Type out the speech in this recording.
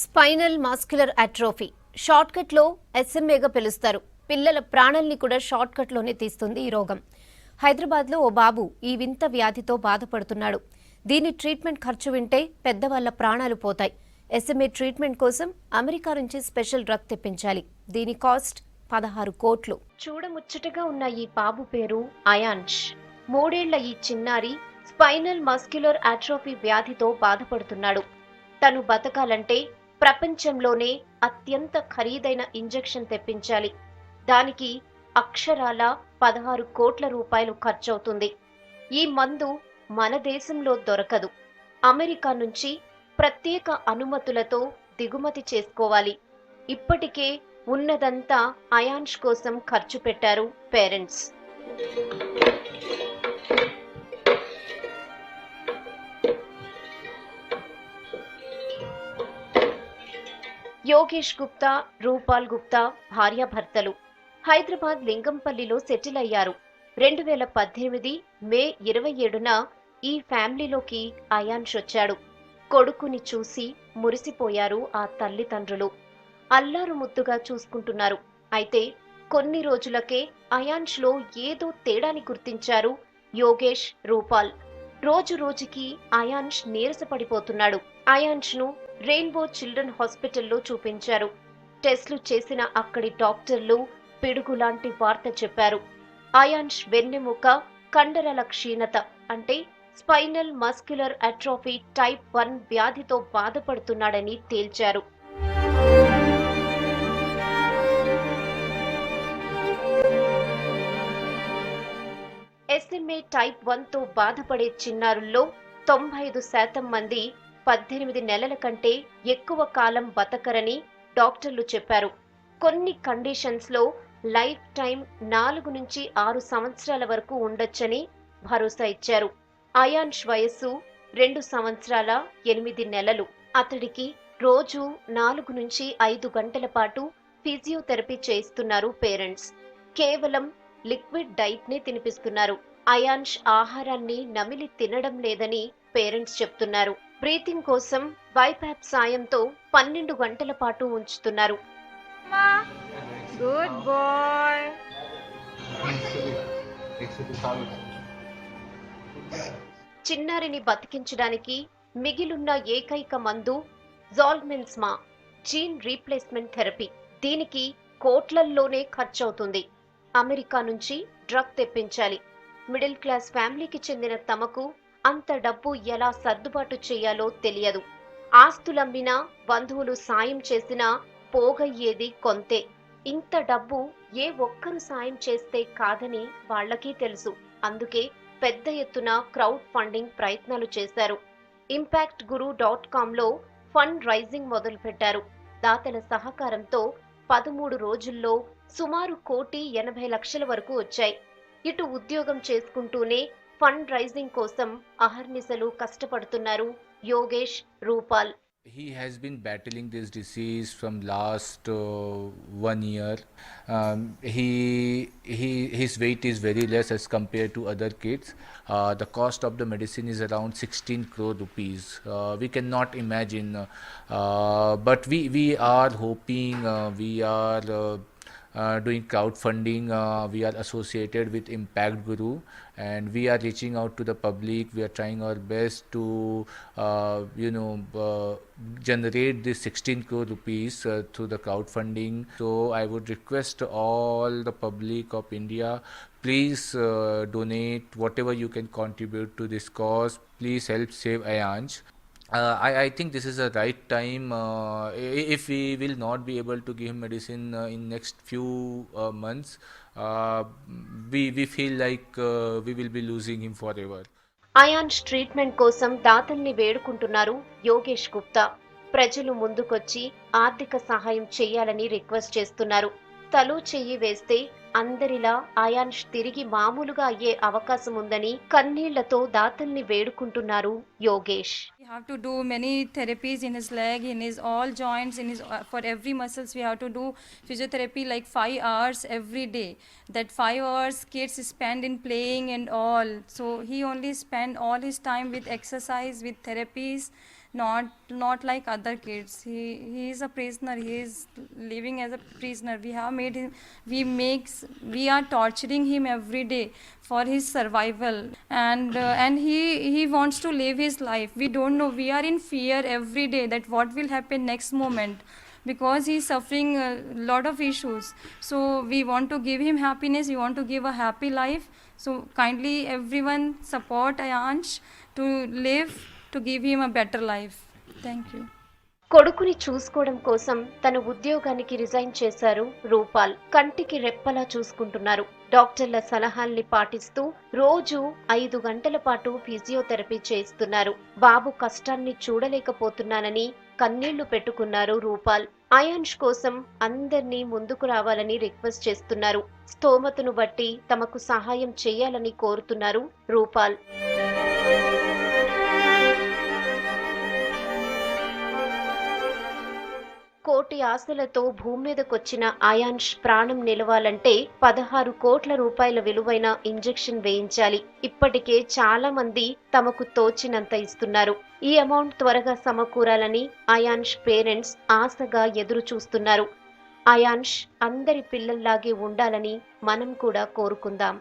Spinal మాస్క్యులర్ atrophy షార్ట్కట్లో ఎస్ఎంఏగా పిలుస్తారు. పిల్లల ప్రాణాల్ని కూడా షార్ట్కట్లోనే తీస్తుంది ఈ రోగం. హైదరాబాద్లో ఓ బాబు ఈ వింత వ్యాధితో బాధపడుతున్నాడు. దీని ట్రీట్మెంట్ ఖర్చు వింటే పెద్దవాళ్ల ప్రాణాలు పోతాయి. ఎస్ఎంఏ ట్రీట్మెంట్ కోసం అమెరికా నుంచి స్పెషల్ డ్రగ్ తెప్పించాలి. దీని కాస్ట్ 16 కోట్లు. చూడముచ్చటగా ఉన్న ఈ బాబు పేరు అయాన్ష్. 3 ఏళ్ల ఈ చిన్నారి స్పైనల్ మస్క్యులర్ అట్రోఫీ వ్యాధితో బాధపడుతున్నాడు. తను బతకాలంటే ప్రపంచంలోనే అత్యంత ఖరీదైన ఇంజెక్షన్ తెప్పించాలి. దానికి అక్షరాల 16 కోట్ల రూపాయలు ఖర్చవుతుంది. ఈ మందు మన దేశంలో దొరకదు. అమెరికా నుంచి ప్రత్యేక అనుమతులతో దిగుమతి చేసుకోవాలి. ఇప్పటికే ఉన్నదంతా అయాన్ష్ కోసం ఖర్చు పెట్టారు పేరెంట్స్. యోగేష్ గుప్తా, రూపాల్ గుప్తా భార్యాభర్తలు. హైదరాబాద్ లింగంపల్లిలో సెటిల్ అయ్యారు. 2018 మే 27న ఈ ఫ్యామిలీలోకి అయాన్ష్ వచ్చాడు. కొడుకుని చూసి మురిసిపోయారు ఆ తల్లిదండ్రులు. అల్లారు ముద్దుగా చూసుకుంటున్నారు. అయితే కొన్ని రోజులకే అయాన్ష్లో ఏదో తేడాని గుర్తించారు యోగేష్, రూపాల్. రోజు రోజుకి అయాన్ష్ నీరసపడిపోతున్నాడు. అయాన్ష్ను రెయిన్బో చిల్డ్రన్ హాస్పిటల్లో చూపించారు. టెస్టులు చేసిన అక్కడి డాక్టర్లు పిడుగులాంటి వార్త చెప్పారు. అయాన్ష్ వెన్నెముక కండరాల క్షీణత అంటే స్పైనల్ మస్క్యులర్ అట్రోఫీ టైప్ 1 వ్యాధితో బాధపడుతున్నాడని తేల్చారు. ఎస్ఎంఏ టైప్ 1తో బాధపడే చిన్నారుల్లో 95% మంది 18 నెలల కంటే ఎక్కువ కాలం బతకరని డాక్టర్లు చెప్పారు. కొన్ని కండిషన్స్లో లైఫ్ టైం 4 నుంచి 6 సంవత్సరాల వరకు ఉండొచ్చని భరోసా ఇచ్చారు. అయాన్ష్ వయస్సు 2 సంవత్సరాల 8 నెలలు. అతడికి రోజు 4 నుంచి 5 గంటల పాటు ఫిజియోథెరపీ చేయిస్తున్నారు పేరెంట్స్. కేవలం లిక్విడ్ డైట్ ని తినిపిస్తున్నారు. అయాన్ష్ ఆహారాన్ని నమిలి తినడం లేదని పేరెంట్స్ చెప్తున్నారు. బ్రీతింగ్ కోసం వైపాప్ సాయంతో 12 గంటల పాటు ఉంచుతున్నారు. Goodbye. చిన్నారిని బతికించడానికి మిగిలున్న ఏకైక మందు జాల్మెన్స్మా జీన్ రీప్లేస్మెంట్ థెరపీ. దీనికి కోట్లల్లోనే ఖర్చవుతుంది. అమెరికా నుంచి డ్రగ్ తెప్పించాలి. మిడిల్ క్లాస్ ఫ్యామిలీకి చెందిన తమకు అంత డబ్బు ఎలా సర్దుబాటు చేయాలో తెలియదు. ఆస్తులమ్మినా, బంధువులు సాయం చేసినా పోగయ్యేది కొంతే. ఇంత డబ్బు ఏ ఒక్కరు సాయం చేస్తే కాదని వాళ్లకీ తెలుసు. అందుకే పెద్ద ఎత్తున క్రౌడ్ ఫండింగ్ ప్రయత్నాలు చేశారు. impactguru.comలో ఫండ్ రైజింగ్ మొదలుపెట్టారు. దాతల సహకారంతో 13 రోజుల్లో సుమారు 1,80,00,000 వరకు వచ్చాయి. ఇటు ఉద్యోగం చేసుకుంటూనే ఫండ్ రైజింగ్ కోసం అహర్నిశలు కష్టపడుతున్నారు Yogesh, రూపాల్. He has been battling this disease from last 1 year. His weight is very less as compared to other kids. The cost of the medicine is around 16 crore rupees. We cannot imagine, but we are hoping, we are doing crowdfunding. We are associated with Impact Guru and we are reaching out to the public. We are trying our best to generate this 16 crore rupees through the crowdfunding. So I would request all the public of India, please donate whatever you can contribute to this cause. Please help save Ayansh. I think this is the right time. If we will not be able to give him medicine in next few months, we feel like we will be losing him forever. Ayansh treatment కోసం దాతల్ని వేడుకుంటున్నారు యోగేష్ గుప్తా. ప్రజలు ముందుకొచ్చి ఆర్థిక సహాయం చేయాలని request చేస్తున్నారు. తలో చెయ్యి వేస్తే అందరిలా అయాన్ష్ తిరిగి మామూలుగా అయ్యే అవకాశం ఉందని కన్నీళ్లతో దాతల్ని వేడుకుంటున్నారు Yogesh. We have to do many therapies in his leg, in his all joints, in his for every muscles we have to do physiotherapy like 5 hours every day. That 5 hours kids spend in playing and all. So he only spend all his time with exercise, with therapies. not like other kids. He is a prisoner. He is living as a prisoner. We have made him, we are torturing him every day for his survival, and he wants to live his life. We don't know, we are in fear every day that what will happen next moment, because he is suffering a lot of issues. So we want to give him happiness, we want to give a happy life. So kindly everyone support Ayansh to live, to give him a better life. Thank you. కొడుకుని చూసుకోవడం కోసం తన ఉద్యోగానికి resign చేశారు రూపాల్. కంటికి రెప్పలా చూసుకుంటున్నారు. డాక్టర్ల సలహాల్ని పాటిస్తూ రోజు 5 గంటల పాటు ఫిజియోథెరపీ చేస్తున్నారు. బాబు కష్టాన్ని చూడలేకపోతున్నానని కన్నీళ్లు పెట్టుకున్నారు రూపాల్. అయాన్ష్ కోసం అందర్నీ ముందుకు రావాలని రిక్వెస్ట్ చేస్తున్నారు. స్తోమతను బట్టి తమకు సహాయం చేయాలని కోరుతున్నారు రూపాల్. కోటి ఆశలతో భూమి మీదకొచ్చిన అయాన్ష్ ప్రాణం నిలవాలంటే 16 కోట్ల రూపాయల విలువైన ఇంజెక్షన్ వేయించాలి. ఇప్పటికే చాలా మంది తమకు తోచినంత ఇస్తున్నారు. ఈ అమౌంట్ త్వరగా సమకూరాలని అయాన్ష్ పేరెంట్స్ ఆశగా ఎదురు చూస్తున్నారు. అయాన్ష్ అందరి పిల్లల్లాగే ఉండాలని మనం కూడా కోరుకుందాం.